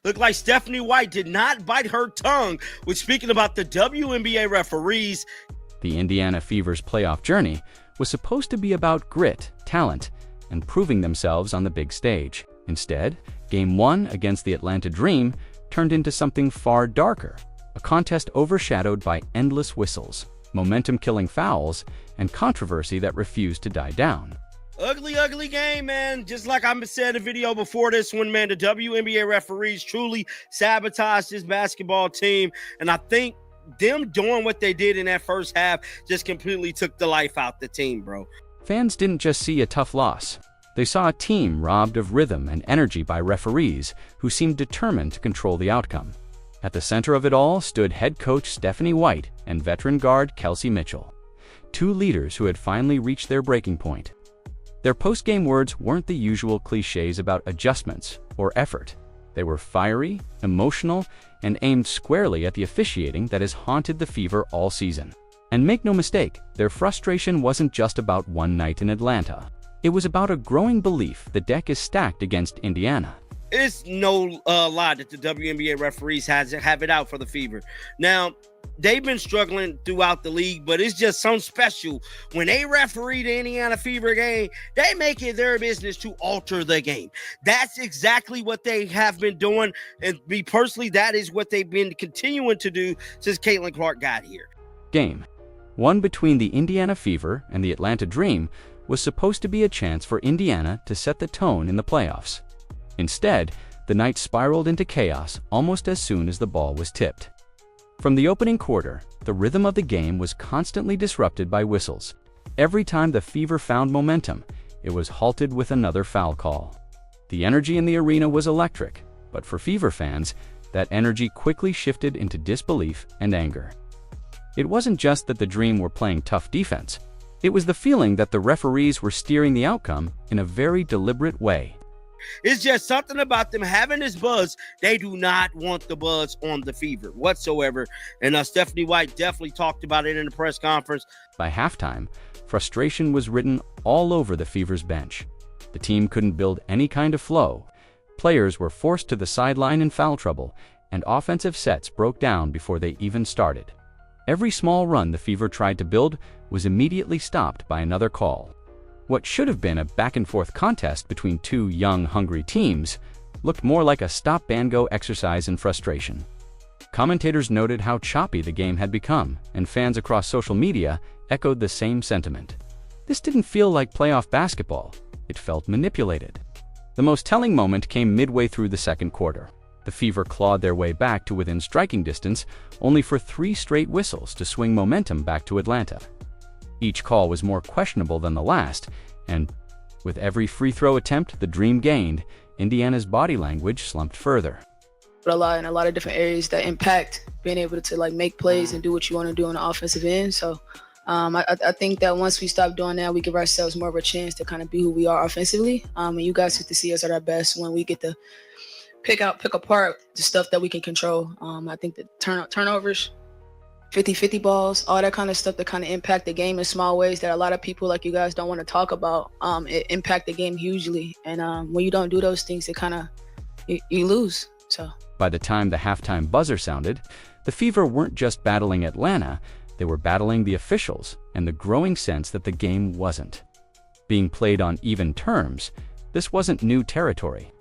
Looked like Stephanie White did not bite her tongue when speaking about the WNBA referees. The Indiana Fever's playoff journey was supposed to be about grit, talent, and proving themselves on the big stage. Instead, Game 1 against the Atlanta Dream turned into something far darker, a contest overshadowed by endless whistles, momentum-killing fouls, and controversy that refused to die down. Ugly game, man. Just like I said in the video before this one, man, the WNBA referees truly sabotaged this basketball team. And I think them doing what they did in that first half just completely took the life out the team, bro. Fans didn't just see a tough loss. They saw a team robbed of rhythm and energy by referees who seemed determined to control the outcome. At the center of it all stood head coach Stephanie White and veteran guard Kelsey Mitchell, two leaders who had finally reached their breaking point. Their post-game words weren't the usual cliches about adjustments or effort. They were fiery, emotional, and aimed squarely at the officiating that has haunted the Fever all season. And make no mistake, their frustration wasn't just about one night in Atlanta. It was about a growing belief the deck is stacked against Indiana. It's no lie that the WNBA referees have it out for the Fever. Now, they've been struggling throughout the league, but it's just something special. When they referee the Indiana Fever game, they make it their business to alter the game. That's exactly what they have been doing. And me personally, that is what they've been continuing to do since Caitlin Clark got here. Game 1 between the Indiana Fever and the Atlanta Dream was supposed to be a chance for Indiana to set the tone in the playoffs. Instead, the night spiraled into chaos almost as soon as the ball was tipped. From the opening quarter, the rhythm of the game was constantly disrupted by whistles. Every time the Fever found momentum, it was halted with another foul call. The energy in the arena was electric, but for Fever fans, that energy quickly shifted into disbelief and anger. It wasn't just that the Dream were playing tough defense. It was the feeling that the referees were steering the outcome in a very deliberate way. It's just something about them having this buzz. They do not want the buzz on the Fever whatsoever. And Stephanie White definitely talked about it in the press conference. By halftime, frustration was written all over the Fever's bench. The team couldn't build any kind of flow. Players were forced to the sideline in foul trouble, and offensive sets broke down before they even started. Every small run the Fever tried to build was immediately stopped by another call. What should have been a back-and-forth contest between two young, hungry teams looked more like a stop-and-go exercise in frustration. Commentators noted how choppy the game had become, and fans across social media echoed the same sentiment. This didn't feel like playoff basketball. It felt manipulated. The most telling moment came midway through the second quarter. The Fever clawed their way back to within striking distance, only for 3 straight whistles to swing momentum back to Atlanta. Each call was more questionable than the last, and with every free throw attempt the Dream gained, Indiana's body language slumped further. In a lot of different areas that impact being able to make plays and do what you want to do on the offensive end. So I think that once we stop doing that, we give ourselves more of a chance to kind of be who we are offensively. And you guys get to see us at our best when we get to pick apart the stuff that we can control. I think the turnovers, 50-50 balls, all that kind of stuff that kind of impact the game in small ways that a lot of people like you guys don't want to talk about. It impact the game hugely. And when you don't do those things, it kind of, you lose. So by the time the halftime buzzer sounded, the Fever weren't just battling Atlanta, they were battling the officials and the growing sense that the game wasn't being played on even terms. This wasn't new territory.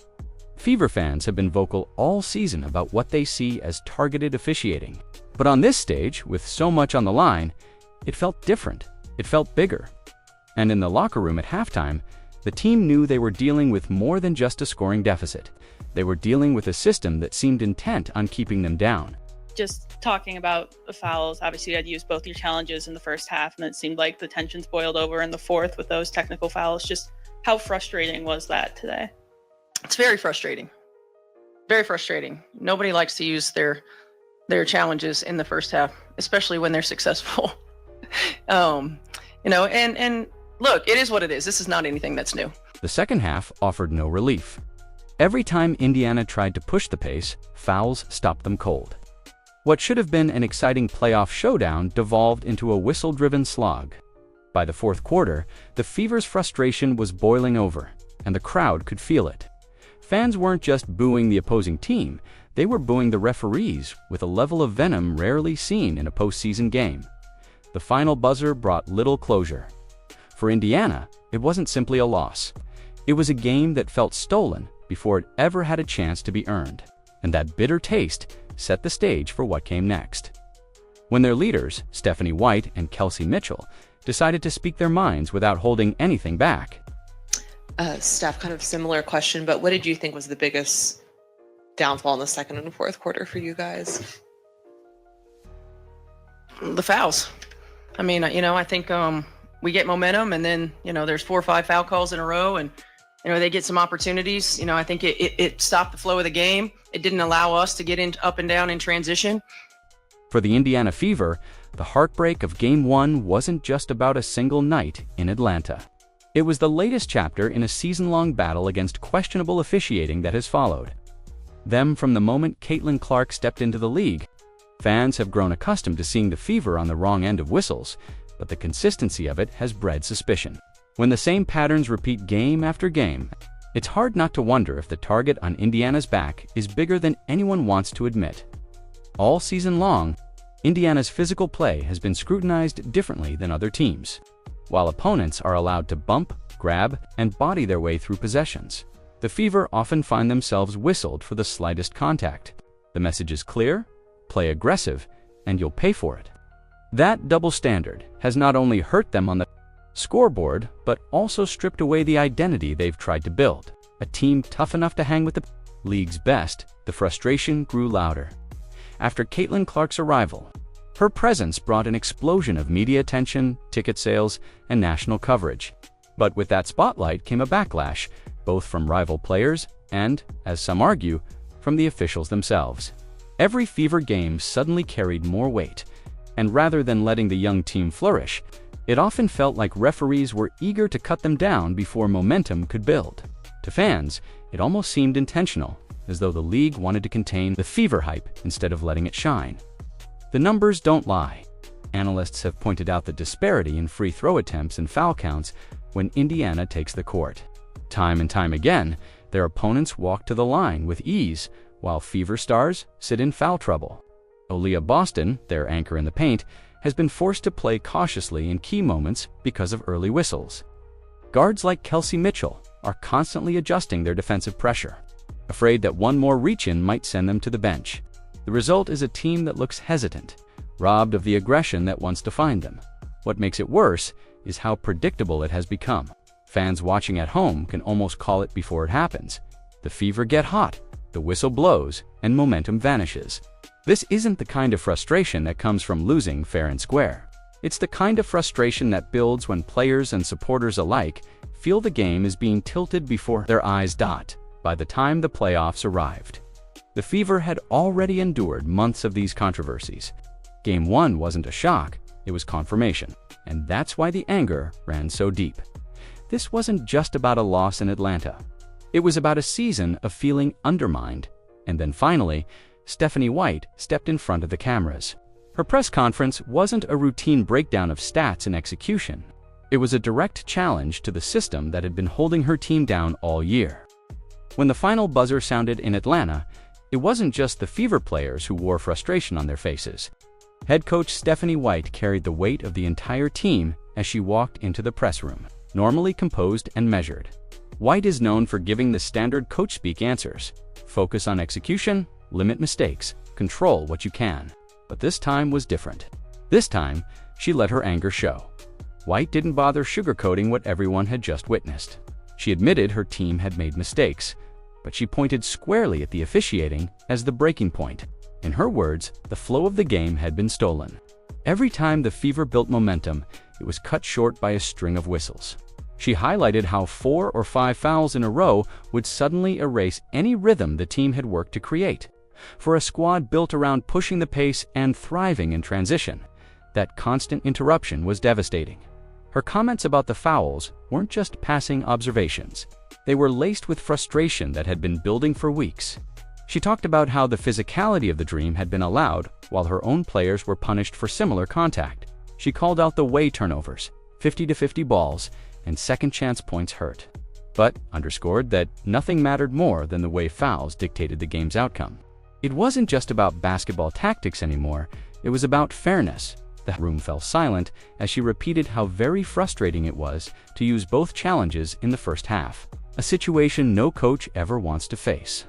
Fever fans have been vocal all season about what they see as targeted officiating. But on this stage, with so much on the line, it felt different. It felt bigger. And in the locker room at halftime, the team knew they were dealing with more than just a scoring deficit. They were dealing with a system that seemed intent on keeping them down. Just talking about the fouls, obviously you had used both your challenges in the first half, and it seemed like the tensions boiled over in the fourth with those technical fouls. Just how frustrating was that today? It's very frustrating. Very frustrating. Nobody likes to use their challenges in the first half, especially when they're successful. And look, it is what it is. This is not anything that's new. The second half offered no relief. Every time Indiana tried to push the pace, fouls stopped them cold. What should have been an exciting playoff showdown devolved into a whistle-driven slog. By the fourth quarter, the Fever's frustration was boiling over, and the crowd could feel it. Fans weren't just booing the opposing team, they were booing the referees with a level of venom rarely seen in a postseason game. The final buzzer brought little closure. For Indiana, it wasn't simply a loss. It was a game that felt stolen before it ever had a chance to be earned. And that bitter taste set the stage for what came next. When their leaders, Stephanie White and Kelsey Mitchell, decided to speak their minds without holding anything back. Steph, kind of similar question, but what did you think was the biggest downfall in the second and fourth quarter for you guys? The fouls. I mean, I think we get momentum, and then there's 4 or 5 foul calls in a row, and they get some opportunities. I think it stopped the flow of the game. It didn't allow us to get up and down in transition. For the Indiana Fever, the heartbreak of Game 1 wasn't just about a single night in Atlanta. It was the latest chapter in a season-long battle against questionable officiating that has followed. From the moment Caitlin Clark stepped into the league, fans have grown accustomed to seeing the Fever on the wrong end of whistles, but the consistency of it has bred suspicion. When the same patterns repeat game after game, it's hard not to wonder if the target on Indiana's back is bigger than anyone wants to admit. All season long, Indiana's physical play has been scrutinized differently than other teams. While opponents are allowed to bump, grab, and body their way through possessions, the Fever often find themselves whistled for the slightest contact. The message is clear: play aggressive, and you'll pay for it. That double standard has not only hurt them on the scoreboard, but also stripped away the identity they've tried to build. A team tough enough to hang with the league's best, the frustration grew louder. After Caitlin Clark's arrival, her presence brought an explosion of media attention, ticket sales, and national coverage. But with that spotlight came a backlash, both from rival players and, as some argue, from the officials themselves. Every Fever game suddenly carried more weight, and rather than letting the young team flourish, it often felt like referees were eager to cut them down before momentum could build. To fans, it almost seemed intentional, as though the league wanted to contain the Fever hype instead of letting it shine. The numbers don't lie. Analysts have pointed out the disparity in free throw attempts and foul counts when Indiana takes the court. Time and time again, their opponents walk to the line with ease, while Fever stars sit in foul trouble. Aaliyah Boston, their anchor in the paint, has been forced to play cautiously in key moments because of early whistles. Guards like Kelsey Mitchell are constantly adjusting their defensive pressure, afraid that one more reach-in might send them to the bench. The result is a team that looks hesitant, robbed of the aggression that once defined them. What makes it worse is how predictable it has become. Fans watching at home can almost call it before it happens. The Fever get hot, the whistle blows, and momentum vanishes. This isn't the kind of frustration that comes from losing fair and square. It's the kind of frustration that builds when players and supporters alike feel the game is being tilted before their eyes dot. By the time the playoffs arrived, the Fever had already endured months of these controversies. Game 1 wasn't a shock, it was confirmation, and that's why the anger ran so deep. This wasn't just about a loss in Atlanta. It was about a season of feeling undermined. And then finally, Stephanie White stepped in front of the cameras. Her press conference wasn't a routine breakdown of stats and execution. It was a direct challenge to the system that had been holding her team down all year. When the final buzzer sounded in Atlanta, it wasn't just the Fever players who wore frustration on their faces. Head coach Stephanie White carried the weight of the entire team as she walked into the press room, normally composed and measured. White is known for giving the standard coach-speak answers: focus on execution, limit mistakes, control what you can. But this time was different. This time, she let her anger show. White didn't bother sugarcoating what everyone had just witnessed. She admitted her team had made mistakes, but she pointed squarely at the officiating as the breaking point. In her words, the flow of the game had been stolen. Every time the Fever built momentum, it was cut short by a string of whistles. She highlighted how 4 or 5 fouls in a row would suddenly erase any rhythm the team had worked to create. For a squad built around pushing the pace and thriving in transition, that constant interruption was devastating. Her comments about the fouls weren't just passing observations. They were laced with frustration that had been building for weeks. She talked about how the physicality of the Dream had been allowed while her own players were punished for similar contact. She called out the way turnovers, 50-50 balls, and second chance points hurt. but underscored that nothing mattered more than the way fouls dictated the game's outcome. It wasn't just about basketball tactics anymore, it was about fairness. The room fell silent as she repeated how very frustrating it was to use both challenges in the first half, a situation no coach ever wants to face.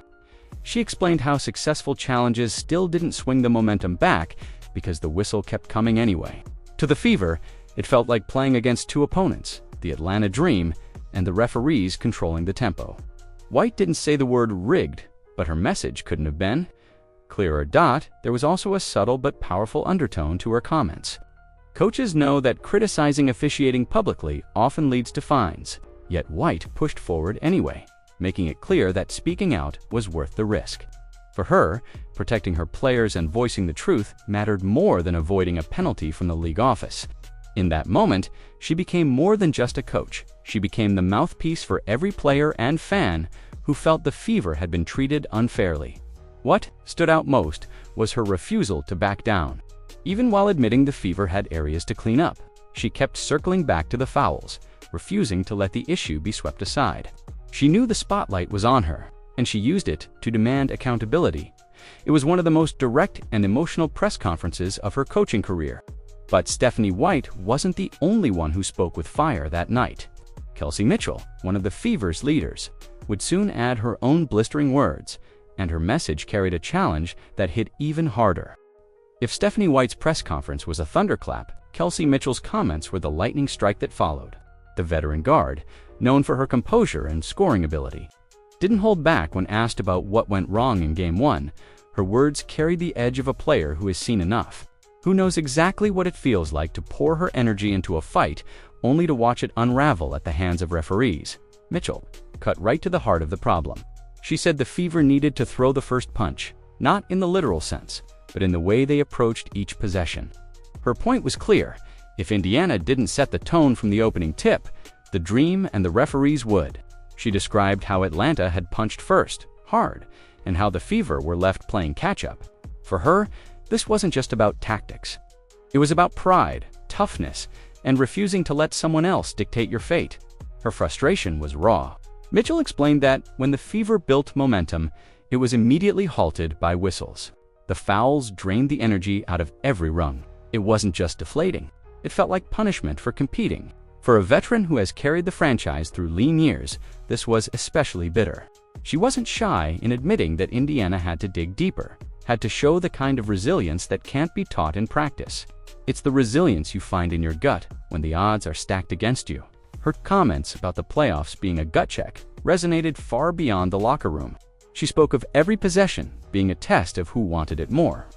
She explained how successful challenges still didn't swing the momentum back because the whistle kept coming anyway. To the Fever, it felt like playing against two opponents, the Atlanta Dream and the referees controlling the tempo. White didn't say the word rigged, but her message couldn't have been clearer. There was also a subtle but powerful undertone to her comments. Coaches know that criticizing officiating publicly often leads to fines, yet White pushed forward anyway, making it clear that speaking out was worth the risk. For her, protecting her players and voicing the truth mattered more than avoiding a penalty from the league office. In that moment, she became more than just a coach. She became the mouthpiece for every player and fan who felt the Fever had been treated unfairly. What stood out most was her refusal to back down. Even while admitting the Fever had areas to clean up, she kept circling back to the fouls, refusing to let the issue be swept aside. She knew the spotlight was on her, and she used it to demand accountability. It was one of the most direct and emotional press conferences of her coaching career. But Stephanie White wasn't the only one who spoke with fire that night. Kelsey Mitchell, one of the Fever's leaders, would soon add her own blistering words, and her message carried a challenge that hit even harder. If Stephanie White's press conference was a thunderclap, Kelsey Mitchell's comments were the lightning strike that followed. The veteran guard, known for her composure and scoring ability, didn't hold back when asked about what went wrong in Game 1. Her words carried the edge of a player who has seen enough, who knows exactly what it feels like to pour her energy into a fight only to watch it unravel at the hands of referees. Mitchell cut right to the heart of the problem. She said the Fever needed to throw the first punch, not in the literal sense, but in the way they approached each possession. Her point was clear: if Indiana didn't set the tone from the opening tip, the Dream and the referees would. She described how Atlanta had punched first, hard, and how the Fever were left playing catch-up. For her, this wasn't just about tactics. It was about pride, toughness, and refusing to let someone else dictate your fate. Her frustration was raw. Mitchell explained that when the Fever built momentum, it was immediately halted by whistles. The fouls drained the energy out of every rung. It wasn't just deflating. It felt like punishment for competing. For a veteran who has carried the franchise through lean years, this was especially bitter. She wasn't shy in admitting that Indiana had to dig deeper, had to show the kind of resilience that can't be taught in practice. It's the resilience you find in your gut when the odds are stacked against you. Her comments about the playoffs being a gut check resonated far beyond the locker room. She spoke of every possession being a test of who wanted it more,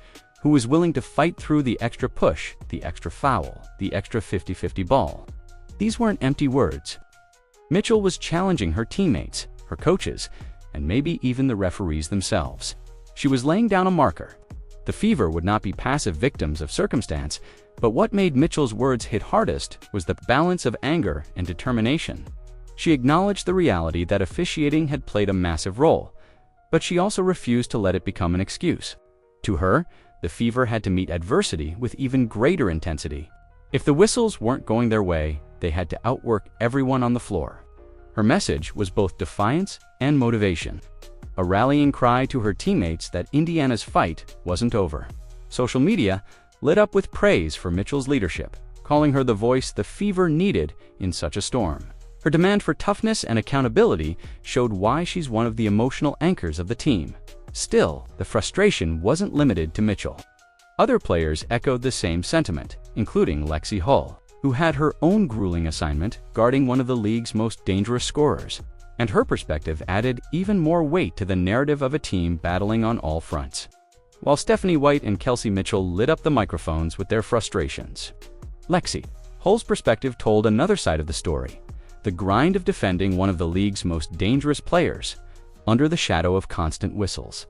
who was willing to fight through the extra push, the extra foul, the extra 50-50 ball. These weren't empty words. Mitchell was challenging her teammates, her coaches, and maybe even the referees themselves. She was laying down a marker. The Fever would not be passive victims of circumstance, but what made Mitchell's words hit hardest was the balance of anger and determination. She acknowledged the reality that officiating had played a massive role, but she also refused to let it become an excuse. To her, the Fever had to meet adversity with even greater intensity. If the whistles weren't going their way, they had to outwork everyone on the floor. Her message was both defiance and motivation, a rallying cry to her teammates that Indiana's fight wasn't over. Social media lit up with praise for Mitchell's leadership, calling her the voice the Fever needed in such a storm. Her demand for toughness and accountability showed why she's one of the emotional anchors of the team. Still, the frustration wasn't limited to Mitchell. Other players echoed the same sentiment, including Lexi Hull, who had her own grueling assignment guarding one of the league's most dangerous scorers. And her perspective added even more weight to the narrative of a team battling on all fronts. While Stephanie White and Kelsey Mitchell lit up the microphones with their frustrations, Lexi Hull's perspective told another side of the story: the grind of defending one of the league's most dangerous players under the shadow of constant whistles.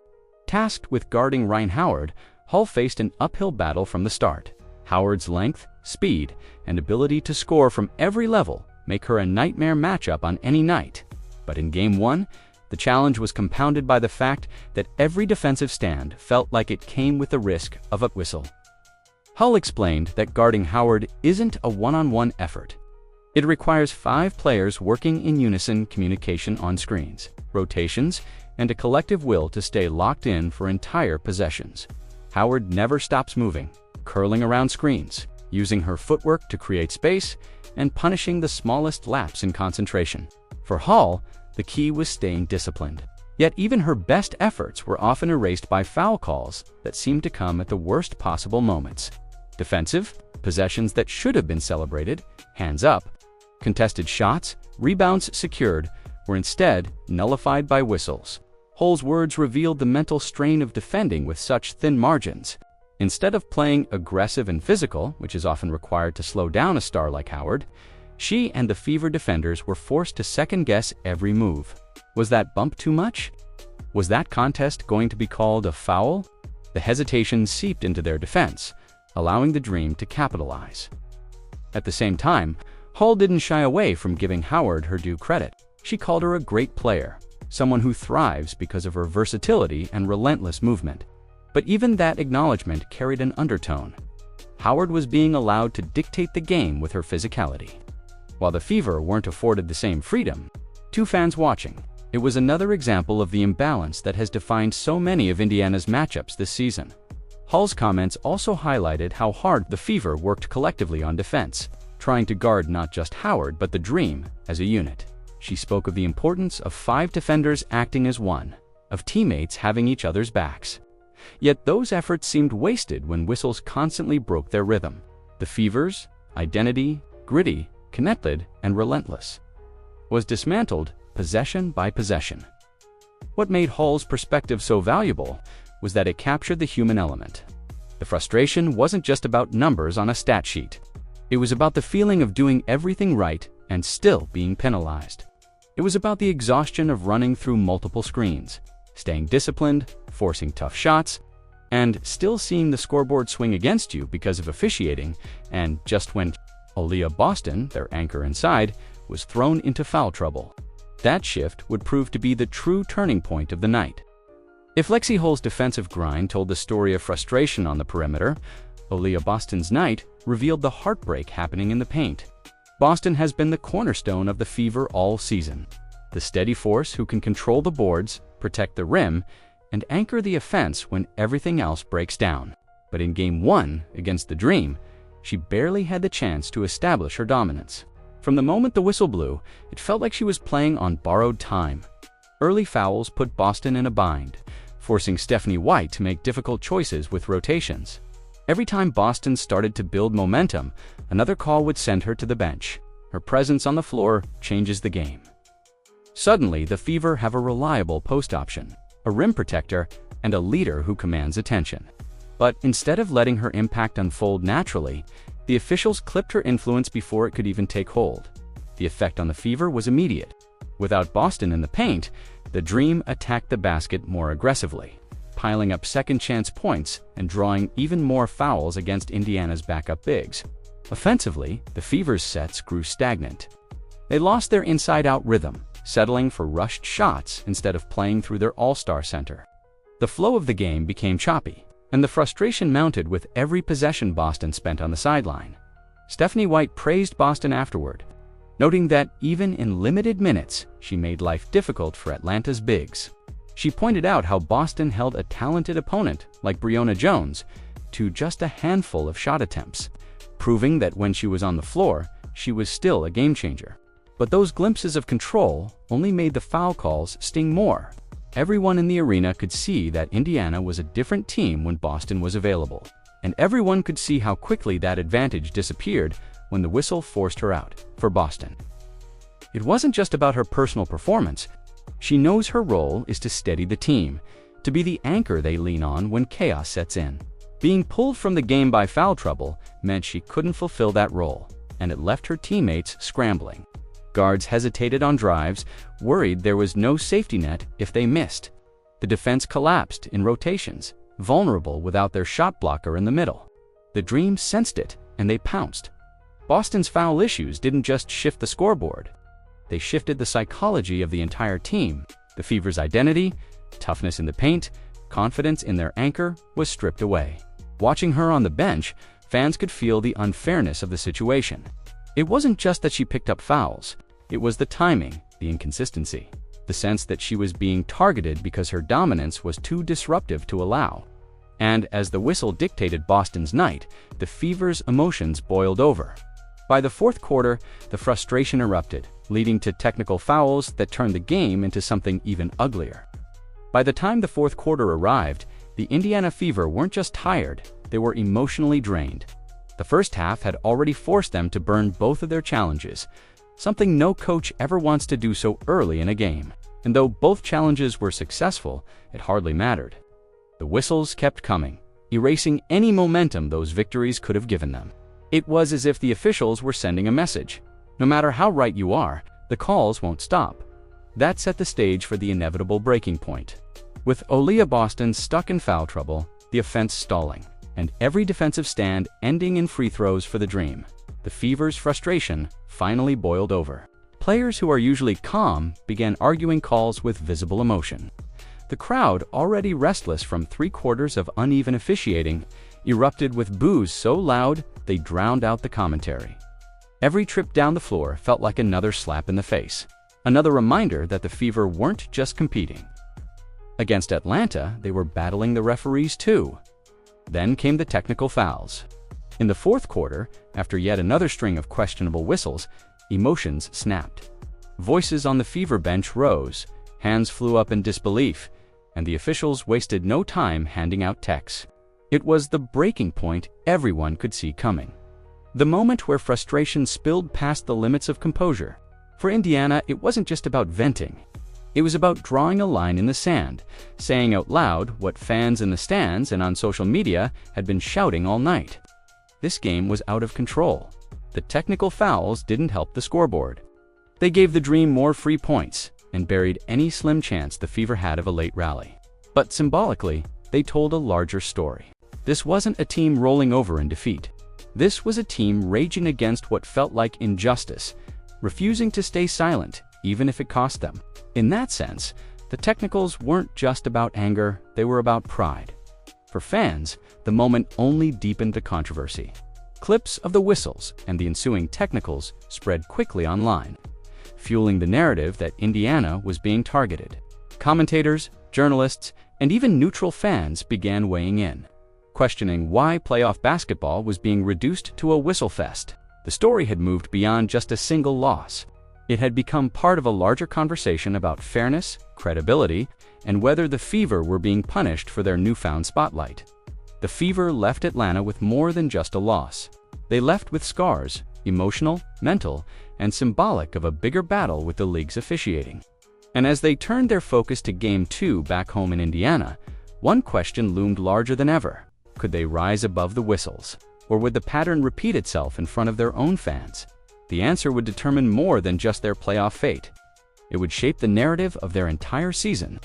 Tasked with guarding Ryan Howard, Hull faced an uphill battle from the start. Howard's length, speed, and ability to score from every level make her a nightmare matchup on any night. But in Game 1, the challenge was compounded by the fact that every defensive stand felt like it came with the risk of a whistle. Hull explained that guarding Howard isn't a one-on-one effort. It requires 5 players working in unison communication on screens, rotations, and a collective will to stay locked in for entire possessions. Howard never stops moving, curling around screens, using her footwork to create space, and punishing the smallest lapse in concentration. For Hull, the key was staying disciplined. Yet even her best efforts were often erased by foul calls that seemed to come at the worst possible moments. Defensive, possessions that should have been celebrated, hands up, contested shots, rebounds secured, were instead nullified by whistles. Hull's words revealed the mental strain of defending with such thin margins. Instead of playing aggressive and physical, which is often required to slow down a star like Howard, she and the Fever defenders were forced to second-guess every move. Was that bump too much? Was that contest going to be called a foul? The hesitation seeped into their defense, allowing the Dream to capitalize. At the same time, Hull didn't shy away from giving Howard her due credit. She called her a great player, someone who thrives because of her versatility and relentless movement. But even that acknowledgement carried an undertone. Howard was being allowed to dictate the game with her physicality. While the Fever weren't afforded the same freedom, to fans watching, it was another example of the imbalance that has defined so many of Indiana's matchups this season. Hull's comments also highlighted how hard the Fever worked collectively on defense, trying to guard not just Howard but the Dream as a unit. She spoke of the importance of 5 defenders acting as one, of teammates having each other's backs. Yet those efforts seemed wasted when whistles constantly broke their rhythm. The Fever's identity, gritty, connected, and relentless, was dismantled possession by possession. What made Hull's perspective so valuable was that it captured the human element. The frustration wasn't just about numbers on a stat sheet. It was about the feeling of doing everything right and still being penalized. It was about the exhaustion of running through multiple screens, staying disciplined, forcing tough shots, and still seeing the scoreboard swing against you because of officiating, and just when Aaliyah Boston, their anchor inside, was thrown into foul trouble. That shift would prove to be the true turning point of the night. If Lexi Hull's defensive grind told the story of frustration on the perimeter, Aaliyah Boston's night revealed the heartbreak happening in the paint. Boston has been the cornerstone of the Fever all season, the steady force who can control the boards, protect the rim, and anchor the offense when everything else breaks down. But in Game 1 against the Dream, she barely had the chance to establish her dominance. From the moment the whistle blew, it felt like she was playing on borrowed time. Early fouls put Boston in a bind, forcing Stephanie White to make difficult choices with rotations. Every time Boston started to build momentum, another call would send her to the bench. Her presence on the floor changes the game. Suddenly, the Fever have a reliable post option, a rim protector, and a leader who commands attention. But instead of letting her impact unfold naturally, the officials clipped her influence before it could even take hold. The effect on the Fever was immediate. Without Boston in the paint, the Dream attacked the basket more aggressively, piling up second-chance points and drawing even more fouls against Indiana's backup bigs. Offensively, the Fever's sets grew stagnant. They lost their inside-out rhythm, settling for rushed shots instead of playing through their all-star center. The flow of the game became choppy, and the frustration mounted with every possession Boston spent on the sideline. Stephanie White praised Boston afterward, noting that even in limited minutes, she made life difficult for Atlanta's bigs. She pointed out how Boston held a talented opponent like Breonna Jones to just a handful of shot attempts, proving that when she was on the floor, she was still a game changer. But those glimpses of control only made the foul calls sting more. Everyone in the arena could see that Indiana was a different team when Boston was available, and everyone could see how quickly that advantage disappeared when the whistle forced her out. For Boston, it wasn't just about her personal performance. She knows her role is to steady the team, to be the anchor they lean on when chaos sets in. Being pulled from the game by foul trouble meant she couldn't fulfill that role, and it left her teammates scrambling. Guards hesitated on drives, worried there was no safety net if they missed. The defense collapsed in rotations, vulnerable without their shot blocker in the middle. The Dream sensed it, and they pounced. Boston's foul issues didn't just shift the scoreboard. They shifted the psychology of the entire team. The Fever's identity, toughness in the paint, confidence in their anchor was stripped away. Watching her on the bench, fans could feel the unfairness of the situation. It wasn't just that she picked up fouls, it was the timing, the inconsistency, the sense that she was being targeted because her dominance was too disruptive to allow. And as the whistle dictated Boston's night, the Fever's emotions boiled over. By the fourth quarter, the frustration erupted, leading to technical fouls that turned the game into something even uglier. By the time the fourth quarter arrived, the Indiana Fever weren't just tired, they were emotionally drained. The first half had already forced them to burn both of their challenges, something no coach ever wants to do so early in a game. And though both challenges were successful, it hardly mattered. The whistles kept coming, erasing any momentum those victories could have given them. It was as if the officials were sending a message. No matter how right you are, the calls won't stop. That set the stage for the inevitable breaking point. With Aaliyah Boston stuck in foul trouble, the offense stalling, and every defensive stand ending in free throws for the Dream, the Fever's frustration finally boiled over. Players who are usually calm began arguing calls with visible emotion. The crowd, already restless from 3 quarters of uneven officiating, erupted with boos so loud they drowned out the commentary. Every trip down the floor felt like another slap in the face, another reminder that the Fever weren't just competing. Against Atlanta, they were battling the referees too. Then came the technical fouls. In the fourth quarter, after yet another string of questionable whistles, emotions snapped. Voices on the Fever bench rose, hands flew up in disbelief, and the officials wasted no time handing out techs. It was the breaking point everyone could see coming. The moment where frustration spilled past the limits of composure. For Indiana, it wasn't just about venting. It was about drawing a line in the sand, saying out loud what fans in the stands and on social media had been shouting all night. This game was out of control. The technical fouls didn't help the scoreboard. They gave the Dream more free points and buried any slim chance the Fever had of a late rally. But symbolically, they told a larger story. This wasn't a team rolling over in defeat. This was a team raging against what felt like injustice, refusing to stay silent, even if it cost them. In that sense, the technicals weren't just about anger, they were about pride. For fans, the moment only deepened the controversy. Clips of the whistles and the ensuing technicals spread quickly online, fueling the narrative that Indiana was being targeted. Commentators, journalists, and even neutral fans began weighing in, questioning why playoff basketball was being reduced to a whistle fest. The story had moved beyond just a single loss. It had become part of a larger conversation about fairness, credibility, and whether the Fever were being punished for their newfound spotlight. The Fever left Atlanta with more than just a loss. They left with scars, emotional, mental, and symbolic of a bigger battle with the league's officiating. And as they turned their focus to Game 2 back home in Indiana, one question loomed larger than ever. Could they rise above the whistles? Or would the pattern repeat itself in front of their own fans? The answer would determine more than just their playoff fate. It would shape the narrative of their entire season.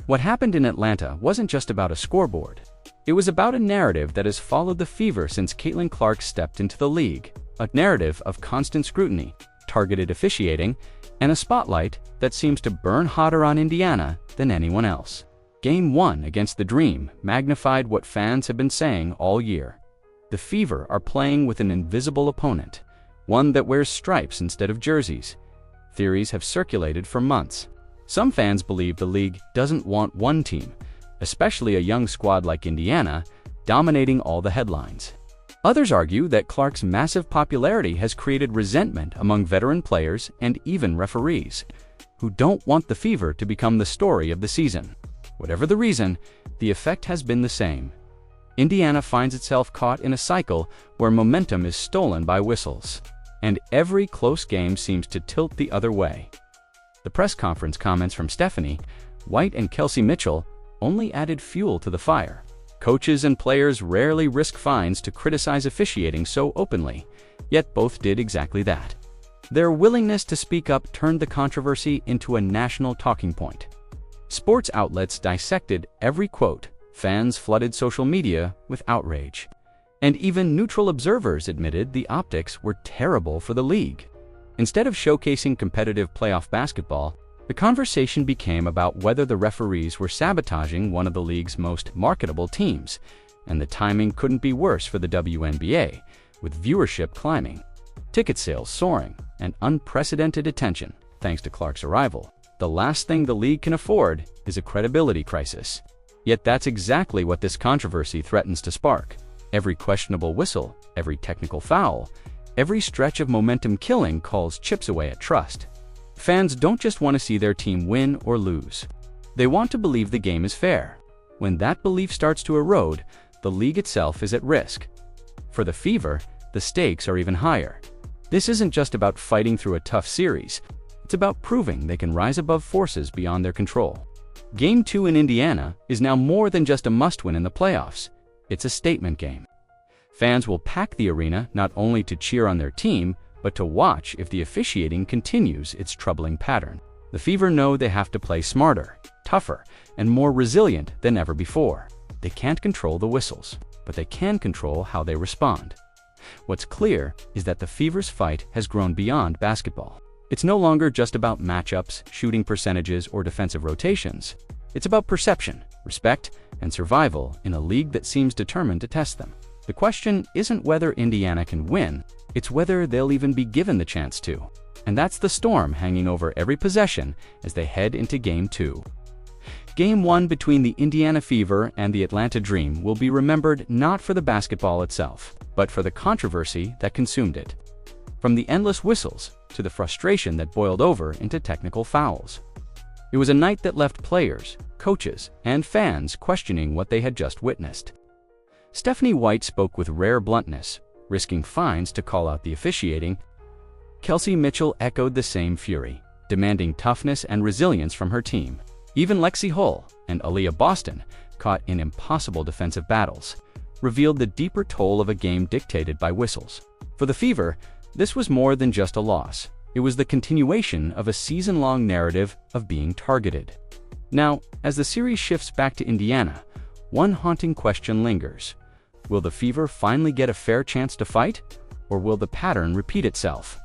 What happened in Atlanta wasn't just about a scoreboard. It was about a narrative that has followed the Fever since Caitlin Clark stepped into the league. A narrative of constant scrutiny, targeted officiating, and a spotlight that seems to burn hotter on Indiana than anyone else. Game 1 against the Dream magnified what fans have been saying all year. The Fever are playing with an invisible opponent, one that wears stripes instead of jerseys. Theories have circulated for months. Some fans believe the league doesn't want one team, especially a young squad like Indiana, dominating all the headlines. Others argue that Clark's massive popularity has created resentment among veteran players and even referees, who don't want the Fever to become the story of the season. Whatever the reason, the effect has been the same. Indiana finds itself caught in a cycle where momentum is stolen by whistles, and every close game seems to tilt the other way. The press conference comments from Stephanie, White, and Kelsey Mitchell only added fuel to the fire. Coaches and players rarely risk fines to criticize officiating so openly, yet both did exactly that. Their willingness to speak up turned the controversy into a national talking point. Sports outlets dissected every quote, fans flooded social media with outrage, and even neutral observers admitted the optics were terrible for the league. Instead of showcasing competitive playoff basketball, the conversation became about whether the referees were sabotaging one of the league's most marketable teams, and the timing couldn't be worse for the WNBA, with viewership climbing. ticket sales soaring, and unprecedented attention thanks to Clark's arrival. The last thing the league can afford is a credibility crisis. Yet that's exactly what this controversy threatens to spark. Every questionable whistle, every technical foul, every stretch of momentum killing calls chips away at trust. Fans don't just want to see their team win or lose. They want to believe the game is fair. When that belief starts to erode, the league itself is at risk. For the Fever, the stakes are even higher. This isn't just about fighting through a tough series. It's about proving they can rise above forces beyond their control. Game 2 in Indiana is now more than just a must-win in the playoffs. It's a statement game. Fans will pack the arena not only to cheer on their team, but to watch if the officiating continues its troubling pattern. The Fever know they have to play smarter, tougher, and more resilient than ever before. They can't control the whistles, but they can control how they respond. What's clear is that the Fever's fight has grown beyond basketball. It's no longer just about matchups, shooting percentages, or defensive rotations. It's about perception, respect, and survival in a league that seems determined to test them. The question isn't whether Indiana can win, it's whether they'll even be given the chance to. And that's the storm hanging over every possession as they head into Game 2. Game 1 between the Indiana Fever and the Atlanta Dream will be remembered not for the basketball itself, but for the controversy that consumed it. From the endless whistles to the frustration that boiled over into technical fouls. It was a night that left players, coaches, and fans questioning what they had just witnessed. Stephanie White spoke with rare bluntness, risking fines to call out the officiating. Kelsey Mitchell echoed the same fury, demanding toughness and resilience from her team. Even Lexi Hull and Aaliyah Boston, caught in impossible defensive battles, revealed the deeper toll of a game dictated by whistles. For the Fever, this was more than just a loss. It was the continuation of a season-long narrative of being targeted. Now, as the series shifts back to Indiana, one haunting question lingers. Will the Fever finally get a fair chance to fight, or will the pattern repeat itself?